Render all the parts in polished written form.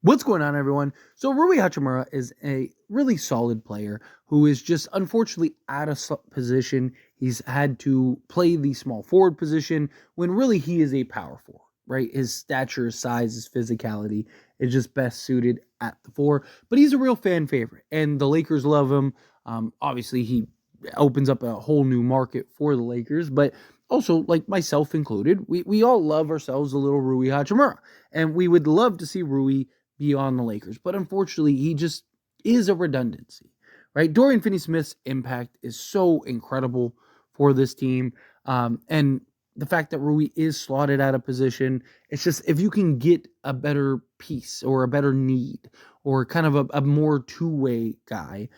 What's going on, everyone? So Rui Hachimura is a really solid player who is just unfortunately out of position. He's had to play the small forward position when really he is a power forward, right? His stature, his size, his physicality is just best suited at the four. But he's a real fan favorite, and the Lakers love him. Obviously, he opens up a whole new market for the Lakers, but also, like myself included, we all love ourselves a little Rui Hachimura, and we would love to see Rui be on the Lakers. But unfortunately, he just is a redundancy, right? Dorian Finney-Smith's impact is so incredible for this team. And the fact that Rui is slotted out of position, it's just if you can get a better piece or a better need or kind of a more two-way guy,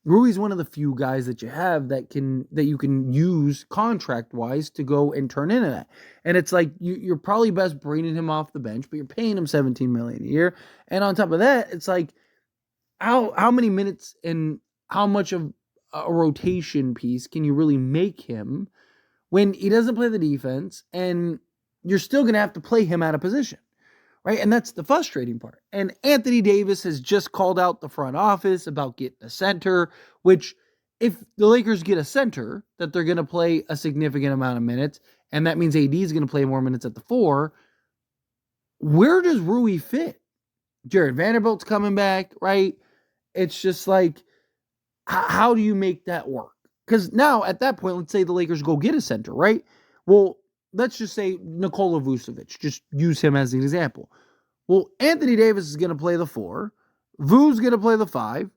Rui's one of the few guys that you have that you can use contract wise to go and turn into that. And it's like you're probably best bringing him off the bench, but you're paying him $17 million a year. And on top of that, it's like how many minutes and how much of a rotation piece can you really make him when he doesn't play the defense and you're still going to have to play him out of position? Right. And that's the frustrating part. And Anthony Davis has just called out the front office about getting a center, which if the Lakers get a center that they're going to play a significant amount of minutes, and that means AD is going to play more minutes at the four, where does Rui fit? Jared Vanderbilt's coming back, right? It's just like, how do you make that work? Because now at that point, let's say the Lakers go get a center, right? Well, let's just say Nikola Vucevic, just use him as an example. Well, Anthony Davis is going to play the four, Vu's going to play the five,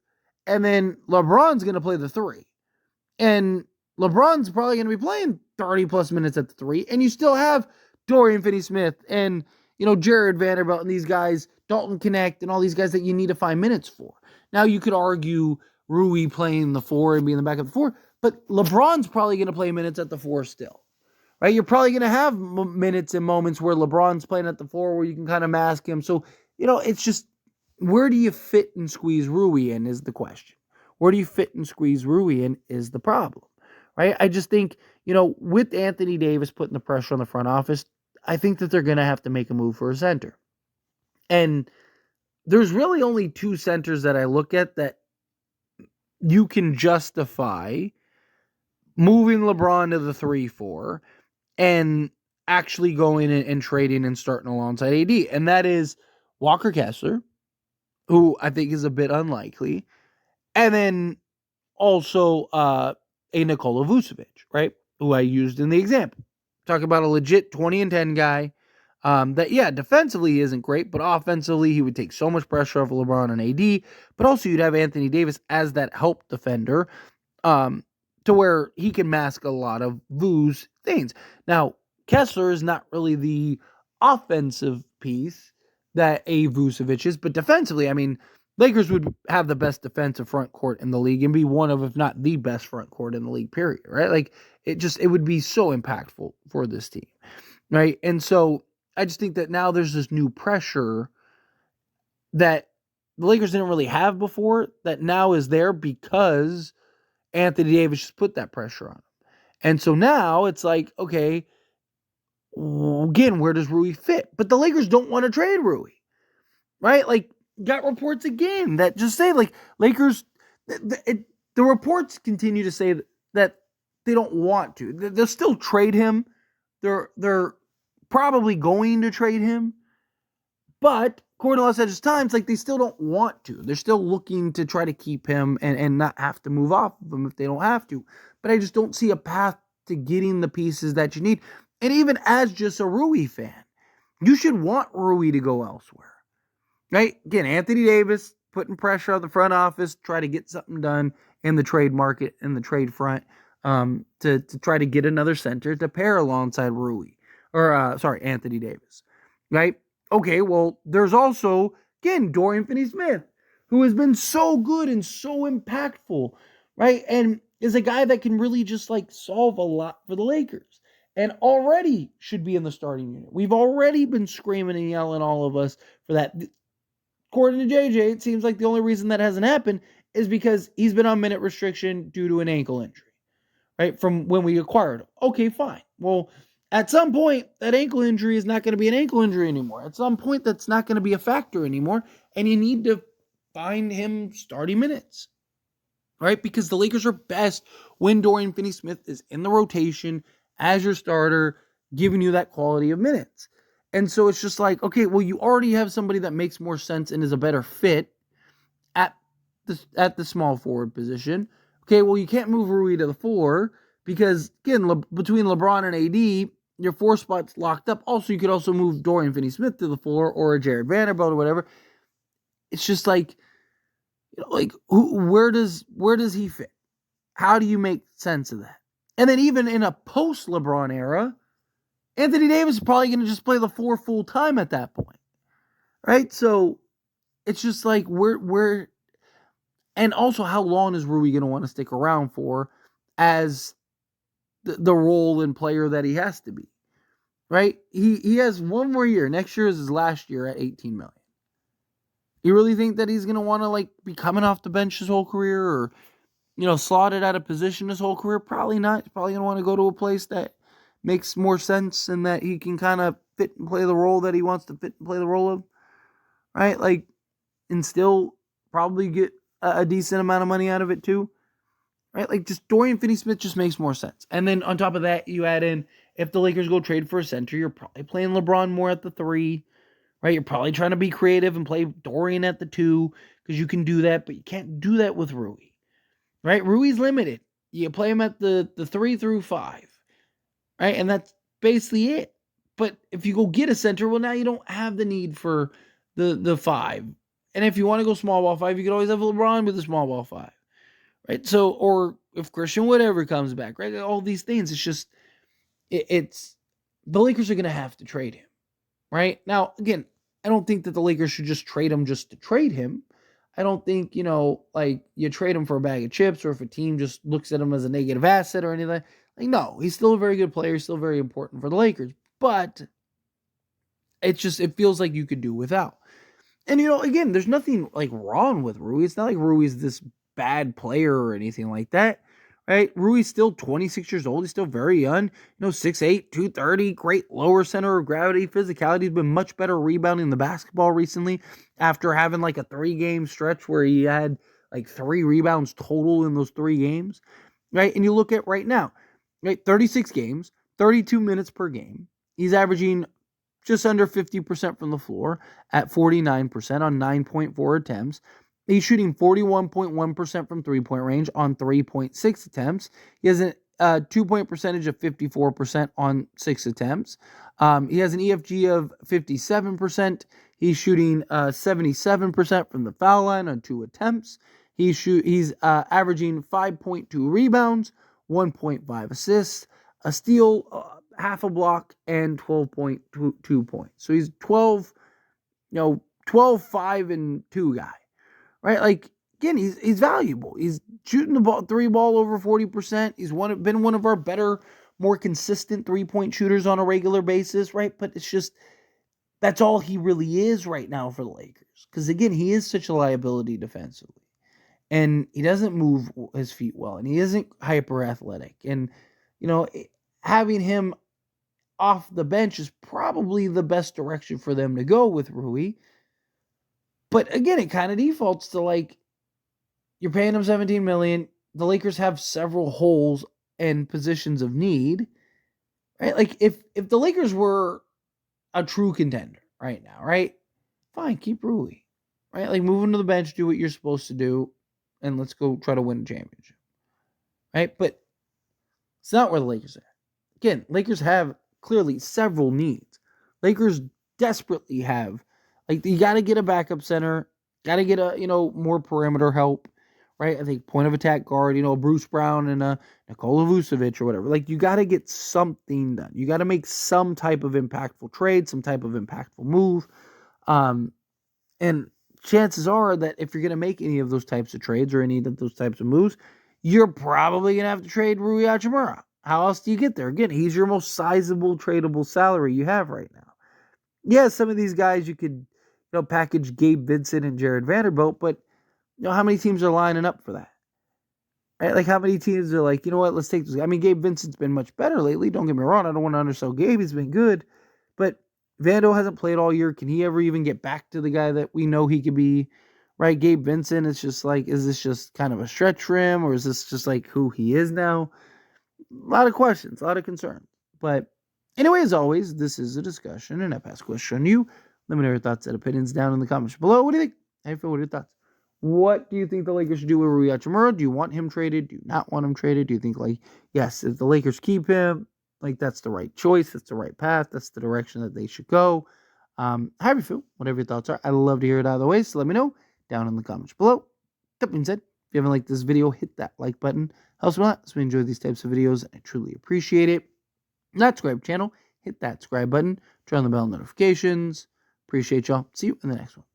and then LeBron's going to play the three. And LeBron's probably going to be playing 30 plus minutes at the three, and you still have Dorian Finney-Smith and, Jared Vanderbilt and these guys, Dalton Connect and all these guys that you need to find minutes for. Now, you could argue Rui playing the four and being the back of the four, but LeBron's probably going to play minutes at the four still. Right, you're probably going to have minutes and moments where LeBron's playing at the four where you can kind of mask him. So, it's just, where do you fit and squeeze Rui in is the question. Where do you fit and squeeze Rui in is the problem, right? I just think, with Anthony Davis putting the pressure on the front office, I think that they're going to have to make a move for a center. And there's really only two centers that I look at that you can justify moving LeBron to the 3-4 and actually going and trading and starting alongside AD. And that is Walker Kessler, who I think is a bit unlikely. And then also a Nikola Vucevic, right? Who I used in the example. Talk about a legit 20-10 guy that, defensively isn't great, but offensively he would take so much pressure off LeBron and AD. But also you'd have Anthony Davis as that help defender to where he can mask a lot of Vu's things. Now, Kessler is not really the offensive piece that a Vucevic is, but defensively, I mean, Lakers would have the best defensive front court in the league and be one of, if not the best front court in the league, period, right? Like, it would be so impactful for this team, right? And so I just think that now there's this new pressure that the Lakers didn't really have before that now is there because Anthony Davis just put that pressure on him. And so now it's like, okay, again, where does Rui fit? But the Lakers don't want to trade Rui, right? Like, got reports again that just say, like, Lakers, the reports continue to say that they don't want to. They'll still trade him. They're probably going to trade him. But according to Los Angeles Times, like, they still don't want to. They're still looking to try to keep him and not have to move off of him if they don't have to. But I just don't see a path to getting the pieces that you need. And even as just a Rui fan, you should want Rui to go elsewhere. Right? Again, Anthony Davis putting pressure on the front office, try to get something done in the trade market, in the trade front, to try to get another center to pair alongside Rui. Anthony Davis. Right? Okay, well, there's also, again, Dorian Finney-Smith, who has been so good and so impactful, right? And is a guy that can really just, like, solve a lot for the Lakers. And already should be in the starting unit. We've already been screaming and yelling, all of us, for that. According to JJ, it seems like the only reason that hasn't happened is because he's been on minute restriction due to an ankle injury, right? From when we acquired him. Okay, fine. Well, At some point, that ankle injury is not going to be an ankle injury anymore. At some point, that's not going to be a factor anymore. And you need to find him starting minutes, right? Because the Lakers are best when Dorian Finney-Smith is in the rotation as your starter, giving you that quality of minutes. And so it's just like, okay, well, you already have somebody that makes more sense and is a better fit at the small forward position. Okay, well, you can't move Rui to the 4 because, again, between LeBron and AD, your 4 spot's locked up. Also, you could also move Dorian Finney-Smith to the 4 or a Jared Vanderbilt or whatever. It's just like, where does he fit? How do you make sense of that? And then even in a post-LeBron era, Anthony Davis is probably going to just play the 4 full time at that point, right? So it's just like where, and also how long is Rui going to want to stick around for as the role and player that he has to be, right? He has one more year. Next year is his last year at $18 million. You really think that he's going to want to be coming off the bench his whole career or, slotted out of position his whole career? Probably not. He's probably going to want to go to a place that makes more sense and that he can kind of fit and play the role that he wants to fit and play the role of, right? And still probably get a decent amount of money out of it too, right? Just Dorian Finney-Smith just makes more sense. And then on top of that, you add in, if the Lakers go trade for a center, you're probably playing LeBron more at the 3, right? You're probably trying to be creative and play Dorian at the 2 because you can do that, but you can't do that with Rui, right? Rui's limited. You play him at the 3 through 5, right? And that's basically it. But if you go get a center, well, now you don't have the need for the 5. And if you want to go small ball 5, you could always have LeBron with a small ball 5, right? So, or if Christian whatever comes back, right? All these things, it's just, it's the Lakers are going to have to trade him, right? Now, again, I don't think that the Lakers should just trade him just to trade him. I don't think, you trade him for a bag of chips or if a team just looks at him as a negative asset or anything. No, he's still a very good player. He's still very important for the Lakers. But it feels like you could do without. And, again, there's nothing wrong with Rui. It's not like Rui's this bad player or anything like that, right? Rui's still 26 years old. He's still very young, 6'8", 230, great lower center of gravity, physicality. He's been much better rebounding the basketball recently after having a 3-game stretch where he had 3 rebounds total in those 3 games, right? And you look at right now, right? 36 games, 32 minutes per game. He's averaging just under 50% from the floor at 49% on 9.4 attempts. He's shooting 41.1% from three-point range on 3.6 attempts. He has a 2-point percentage of 54% on 6 attempts. He has an EFG of 57%. He's shooting 77% from the foul line on 2 attempts. He's averaging 5.2 rebounds, 1.5 assists, a steal, half a block, and 12.2 points. So he's 12, 5 and 2 guy, right? Again, he's valuable. He's shooting the 3 ball over 40%. He's been one of our better, more consistent 3-point shooters on a regular basis, right? But it's just, that's all he really is right now for the Lakers. Because again, he is such a liability defensively. And he doesn't move his feet well. And he isn't hyper athletic. And, having him off the bench is probably the best direction for them to go with Rui. But again, it kind of defaults to you're paying him $17 million. The Lakers have several holes and positions of need, right? If the Lakers were a true contender right now, right? Fine, keep Rui, right? Move him to the bench, do what you're supposed to do, and let's go try to win a championship, right? But it's not where the Lakers are. Again, Lakers have clearly several needs. Lakers desperately have, you got to get a backup center, got to get a, more perimeter help, right? I think point of attack guard, Bruce Brown and Nikola Vucevic or whatever. You got to get something done. You got to make some type of impactful trade, some type of impactful move. And chances are that if you're going to make any of those types of trades or any of those types of moves, you're probably going to have to trade Rui Hachimura. How else do you get there? Again, he's your most sizable tradable salary you have right now. Yeah, some of these guys you could, package Gabe Vincent and Jared Vanderbilt, but how many teams are lining up for that? Right? Like, how many teams are like, you know what, let's take this guy. I mean, Gabe Vincent's been much better lately. Don't get me wrong. I don't want to undersell Gabe. He's been good. But Vando hasn't played all year. Can he ever even get back to the guy that we know he could be? Right? Gabe Vincent, it's just like, is this just kind of a stretch for him? Or is this just like who he is now? A lot of questions, a lot of concerns. But anyway, as always, this is a discussion, and I pass question on you. Let me know your thoughts and opinions down in the comments below. What do you think? How do you feel? What are your thoughts? What do you think the Lakers should do with Rui Hachimura? Do you want him traded? Do you not want him traded? Do you think, like, yes, if the Lakers keep him, like, that's the right choice, that's the right path, that's the direction that they should go? How do you feel? Whatever your thoughts are, I'd love to hear it either way, so let me know down in the comments below. That being said, if you haven't liked this video, hit that like button. Helps me a lot, so we enjoy these types of videos. I truly appreciate it. Not subscribe channel, hit that subscribe button, turn on the bell notifications. Appreciate y'all. See you in the next one.